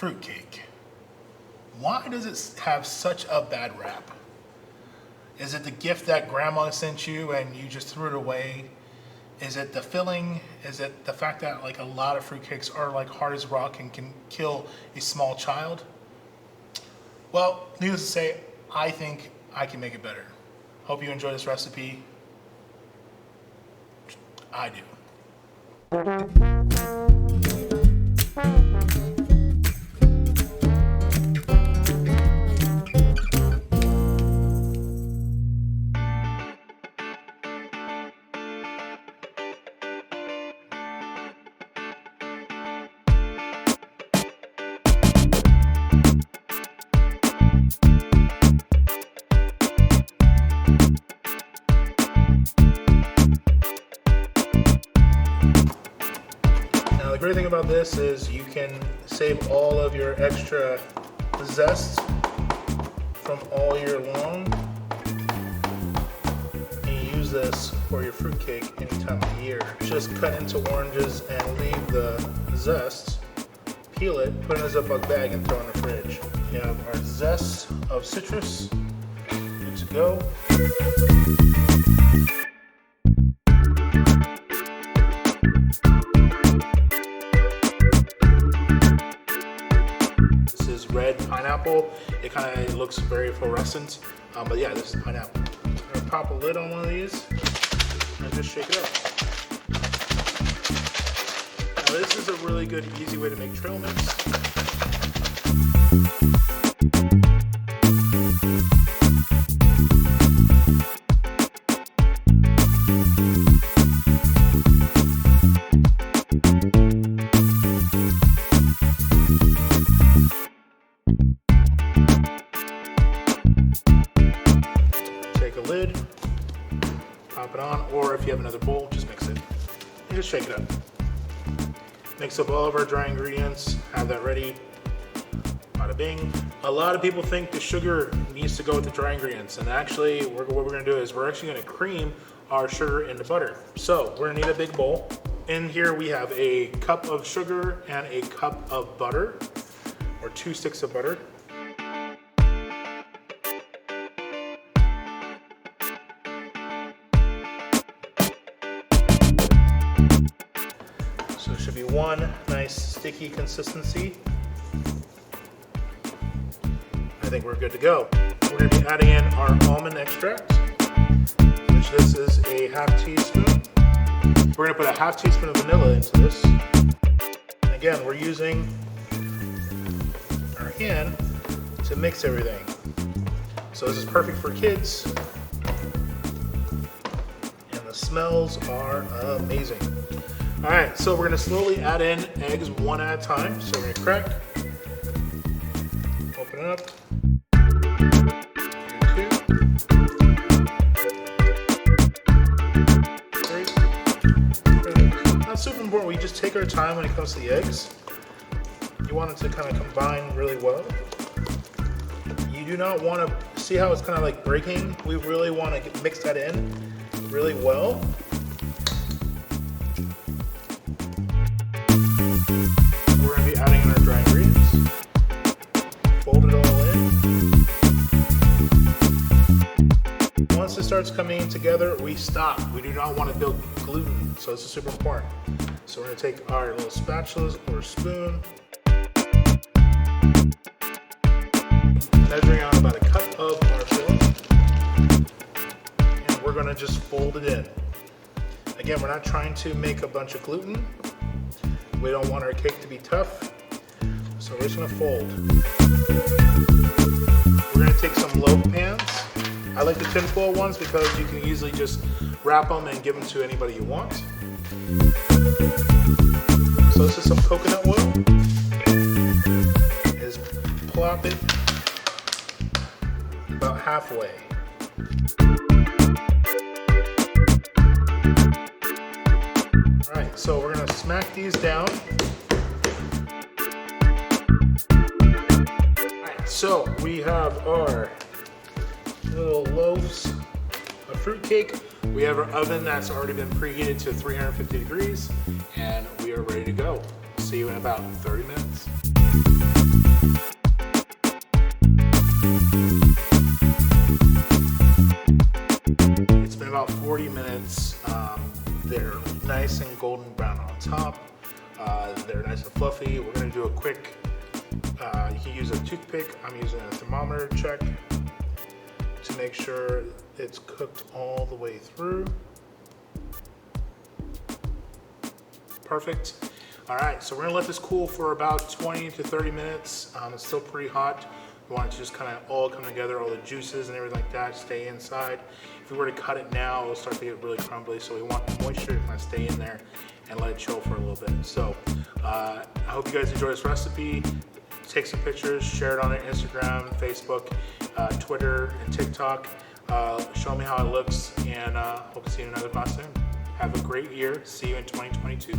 fruitcake. Why does it have such a bad rap? Is it the gift that grandma sent you and you just threw it away? Is it the filling? Is it the fact that like a lot of fruitcakes are like hard as rock and can kill a small child? Well, needless to say, I think I can make it better. Hope you enjoy this recipe. I do. The great thing about this is you can save all of your extra zest from all year long, and you use this for your fruitcake any time of the year. Just cut into oranges and leave the zest, peel it, put it in a Ziploc bag and throw it in the fridge. We have our zest of citrus, good to go. Red pineapple. It kind of looks very fluorescent, but yeah, this is pineapple. I'm gonna pop a lid on one of these and just shake it up. Now this is a really good, easy way to make trail mix. Lid, pop it on, or if you have another bowl, just mix it and just shake it up. Mix up all of our dry ingredients, have that ready. Bada bing. A lot of people think the sugar needs to go with the dry ingredients, and actually what we're going to do is we're actually going to cream our sugar into butter. So we're going to need a big bowl. In here we have a cup of sugar and a cup of butter, or 2 sticks of butter. So it should be one nice sticky consistency. I think we're good to go. We're going to be adding in our almond extract, which this is a ½ teaspoon. We're going to put a ½ teaspoon of vanilla into this. And again, we're using our hand to mix everything. So this is perfect for kids. And the smells are amazing. All right, so we're gonna slowly add in eggs one at a time. So we're gonna crack, open it up, do 2, 3. That's super important. We just take our time when it comes to the eggs. You want it to kind of combine really well. You do not want to see how it's kind of like breaking. We really want to mix that in really well. We're going to be adding in our dry ingredients. Fold it all in. Once it starts coming together, we stop. We do not want to build gluten, so this is super important. So we're going to take our little spatulas or spoon, measuring out about a cup of our filling, and we're going to just fold it in. Again, we're not trying to make a bunch of gluten. We don't want our cake to be tough, so we're just gonna fold. We're gonna take some loaf pans. I like the tinfoil ones because you can easily just wrap them and give them to anybody you want. So this is some coconut oil. Just plop it about halfway. Alright, so we're going to smack these down. Alright, so we have our little loaves of fruitcake. We have our oven that's already been preheated to 350 degrees, and we are ready to go. See you in about 30 minutes. quick, you can use a toothpick. I'm using a thermometer check to make sure it's cooked all the way through. Perfect. All right, so we're gonna let this cool for about 20 to 30 minutes. It's still pretty hot. We want it to just kind of all come together, all the juices and everything like that stay inside. If we were to cut it now, it'll start to get really crumbly, so we want the moisture to kind of stay in there and let it chill for a little bit. So I hope you guys enjoy this recipe. Take some pictures, share it on Instagram, Facebook, Twitter, and TikTok. Show me how it looks, and hope to see you in another class soon. Have a great year. See you in 2022.